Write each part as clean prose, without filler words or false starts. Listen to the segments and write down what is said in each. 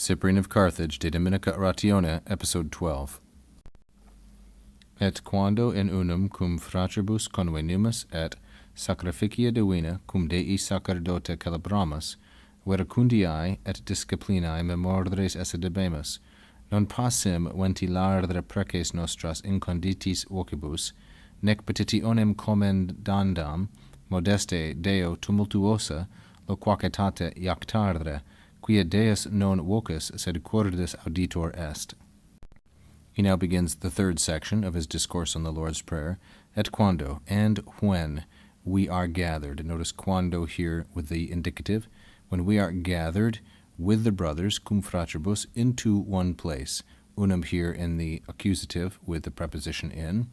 Cyprian of Carthage, de Dominica Oratione, episode 12. Et quando in unum cum fratribus convenimus et sacrificia divina cum Dei sacerdote celebramus, veracundiae et disciplinae memordres esse debemus, non passim ventilardere preces nostras inconditis vocibus, nec petitionem commendandam modeste Deo tumultuosa loquacitate iactardere, quia Deus non vocis sed cordis auditor est. He now begins the third section of his discourse on the Lord's Prayer, et quando, and when we are gathered. Notice quando here with the indicative, when we are gathered with the brothers, cum fratribus, into one place. Unum here in the accusative with the preposition in,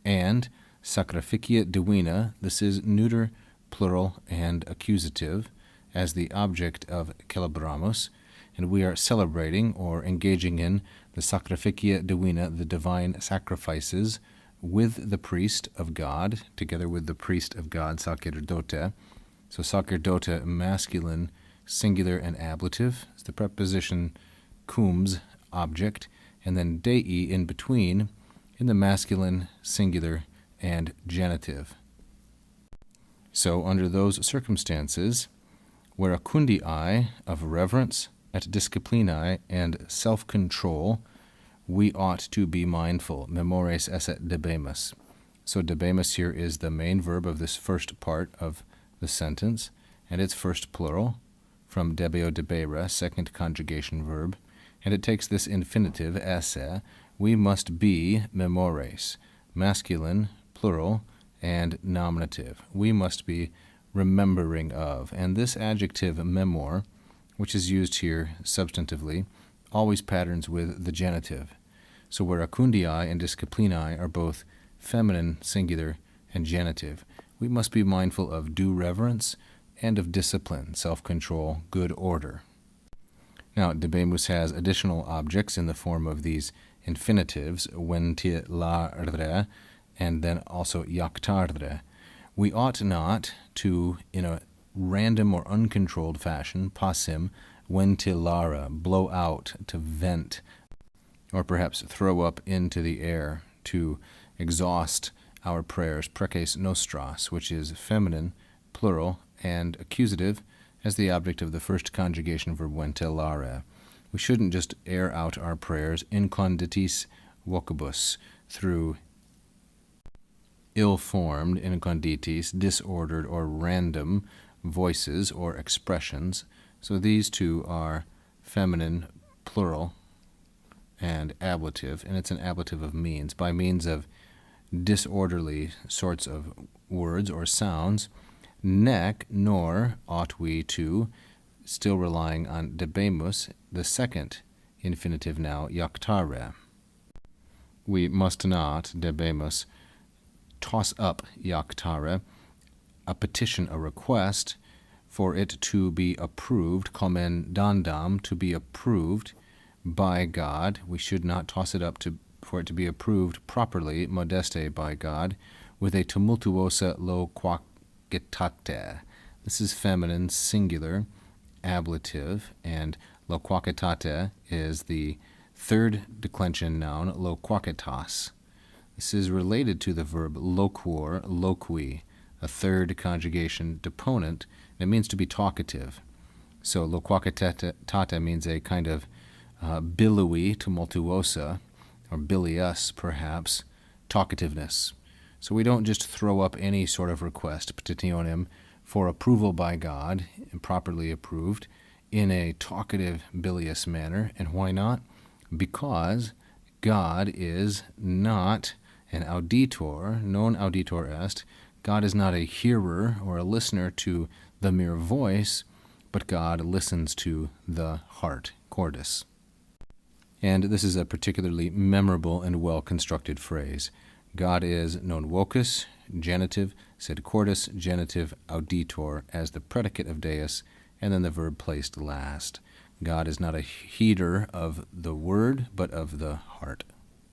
and sacrificia divina, this is neuter, plural, and accusative, as the object of celebramus, and we are celebrating or engaging in the sacrificia divina, the divine sacrifices, with the priest of God, together with the priest of God, sacerdote. So sacerdote, masculine, singular, and ablative, is the preposition cum's object, and then Dei in between, in the masculine, singular, and genitive. So under those circumstances, veracundiae, of reverence, et disciplinae, and self-control, we ought to be mindful. Memores esse debemus. So debemus here is the main verb of this first part of the sentence, and it's first plural, from debeo debere, second conjugation verb, and it takes this infinitive, esse, we must be memores, masculine, plural, and nominative. We must be remembering of. And this adjective memor, which is used here substantively, always patterns with the genitive. So veracundiae and disciplinae are both feminine, singular, and genitive. We must be mindful of due reverence and of discipline, self-control, good order. Now, debemus has additional objects in the form of these infinitives, ventilare, and then also iactardere. We ought not to, in a random or uncontrolled fashion, passim ventilare, blow out, to vent, or perhaps throw up into the air, to exhaust our prayers, preces nostras, which is feminine, plural, and accusative, as the object of the first conjugation verb ventilare. We shouldn't just air out our prayers inconditis vocibus, through ill-formed, inconditis, disordered or random voices or expressions. So these two are feminine, plural, and ablative, and it's an ablative of means. By means of disorderly sorts of words or sounds, nec, nor ought we to, still relying on debemus, the second infinitive now, iactare. We must not, debemus, toss up iactare, a petition, a request, for it to be approved, commendandam, to be approved by God. We should not toss it up for it to be approved properly, modeste, by God, with a tumultuosa loquacitate. This is feminine, singular, ablative, and loquacitate is the third declension noun, loquacitas. This is related to the verb loquor, loqui, a third conjugation deponent. It means to be talkative. So loquacitate means a kind of billowy, tumultuosa, or bilious perhaps, talkativeness. So we don't just throw up any sort of request, petitionem, for approval by God, improperly approved, in a talkative, bilious manner. And why not? Because God is not an auditor, non auditor est. God is not a hearer or a listener to the mere voice, but God listens to the heart, cordis. And this is a particularly memorable and well-constructed phrase. God is non vocis, genitive, sed cordis, genitive, auditor, as the predicate of Deus, and then the verb placed last. God is not a heeder of the word, but of the heart.